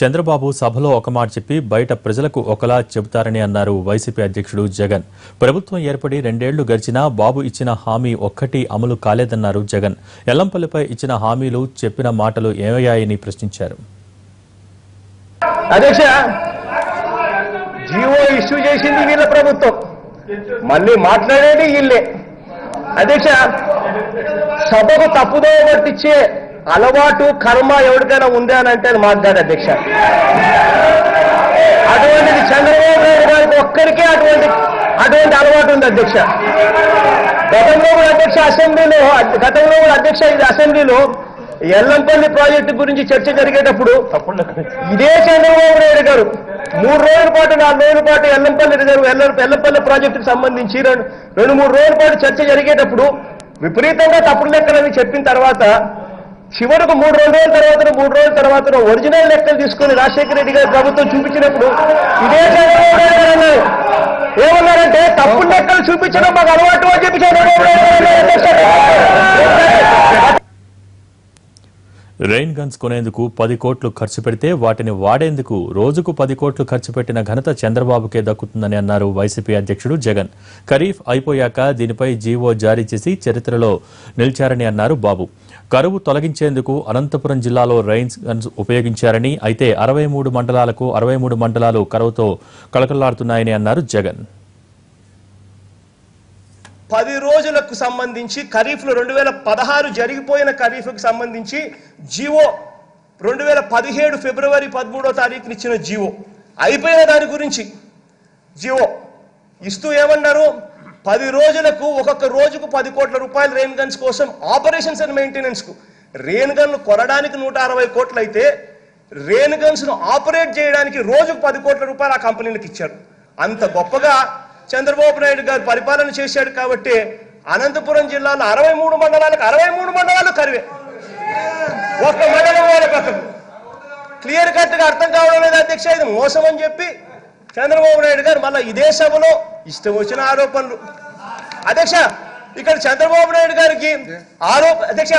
చంద్రబాబు సభలో ఒక మాట చెప్పి బయట ప్రజలకు ఒకలా చెబుతారని అన్నారు వైసీపీ అధ్యక్షుడు జగన్. ప్రభుత్వం ఏర్పడి 2 ఏళ్లు గడిచినా బాబు ఇచ్చిన హామీ ఒక్కటి అమలు కాలేదన్నారు జగన్. ఎల్లంపల్లిపై ఇచ్చిన హామీలు చెప్పిన మాటలు ఏమయ్యాయని ప్రశ్నించారు. అధ్యక్ష, జీవో ఇష్యూ చేసింది వీళ్ళ ప్రభుత్వం, మళ్ళీ మాట్లాడేది వీళ్ళే. అధ్యక్ష, సభకు తప్పుదో పట్టించే అలవాటు కర్మ ఎవరికైనా ఉందా అని అంటే అది మాకు కాదు అధ్యక్ష. అటువంటిది చంద్రబాబు నాయుడు గారికి ఒక్కరికే అటువంటి అలవాటు ఉంది అధ్యక్ష. గతంలో కూడా అసెంబ్లీలో ఎల్లంపల్లి ప్రాజెక్టు గురించి చర్చ జరిగేటప్పుడు ఇదే చంద్రబాబు నాయుడు గారు 3 రోజుల పాటు 4 రోజుల పాటు ఎల్లంపల్లి ప్రాజెక్టుకు సంబంధించి 2-3 రోజుల పాటు చర్చ జరిగేటప్పుడు విపరీతంగా తప్పుడు లెక్కలని చెప్పిన తర్వాత చివరకు 3 రోజుల తర్వాత ఒరిజినల్ లెక్కలు తీసుకుని రాజశేఖర రెడ్డి గారి ప్రభుత్వం చూపించినప్పుడు ఇదే చంద్రబాబు నాయుడు గారు అన్నారు. ఏమన్నారంటే తప్పుడు లెక్కలు చూపించడం మాకు అలవాటు అని చెప్పి చంద్రబాబు నాయుడు రెయిన్ గన్స్ కొనేందుకు 10 కోట్లు ఖర్చు పెడితే వాటిని వాడేందుకు రోజుకు 10 కోట్లు ఖర్చు పెట్టిన ఘనత చంద్రబాబుకే దక్కుతుందని అన్నారు వైసీపీ అధ్యక్షుడు జగన్. ఖరీఫ్ అయిపోయాక దీనిపై జీవో జారీ చేసి చరిత్రలో నిలిచారని అన్నారు బాబు. కరువు తొలగించేందుకు అనంతపురం జిల్లాలో రెయిన్ గన్స్ ఉపయోగించారని, అయితే 63 మండలాలు కరువుతో కళకళలాడుతున్నాయని అన్నారు జగన్. 10 రోజులకు సంబంధించి ఖరీఫ్లో 2016 జరిగిపోయిన ఖరీఫ్కు సంబంధించి జీవో 2017 ఫిబ్రవరి 13వ తారీఖున ఇచ్చిన జీవో అయిపోయిన దాని గురించి జీవో ఇస్తూ ఏమన్నారు, 10 రోజులకు ఒక్కొక్క రోజుకు 10 కోట్ల రూపాయలు రెయిన్ గన్స్ కోసం ఆపరేషన్స్ అండ్ మెయింటెనెన్స్కు. రెయిన్ గన్లు కొనడానికి 160 కోట్లు అయితే రెయిన్ గన్స్ను ఆపరేట్ చేయడానికి రోజుకు 10 కోట్ల రూపాయలు ఆ కంపెనీలకు ఇచ్చారు. అంత గొప్పగా చంద్రబాబు నాయుడు గారు పరిపాలన చేశాడు కాబట్టి అనంతపురం జిల్లాలో 63 మండలాలు కరివే. ఒక్క మండలం వాళ్ళ పక్కకు క్లియర్ కట్ గా అర్థం కావడం లేదు అధ్యక్ష. ఇది మోసం అని చెప్పి చంద్రబాబు నాయుడు గారు మళ్ళీ ఇదే సభలో ఇష్టం వచ్చిన ఆరోపణలు. అధ్యక్ష, ఇక్కడ చంద్రబాబు నాయుడు గారికి అధ్యక్ష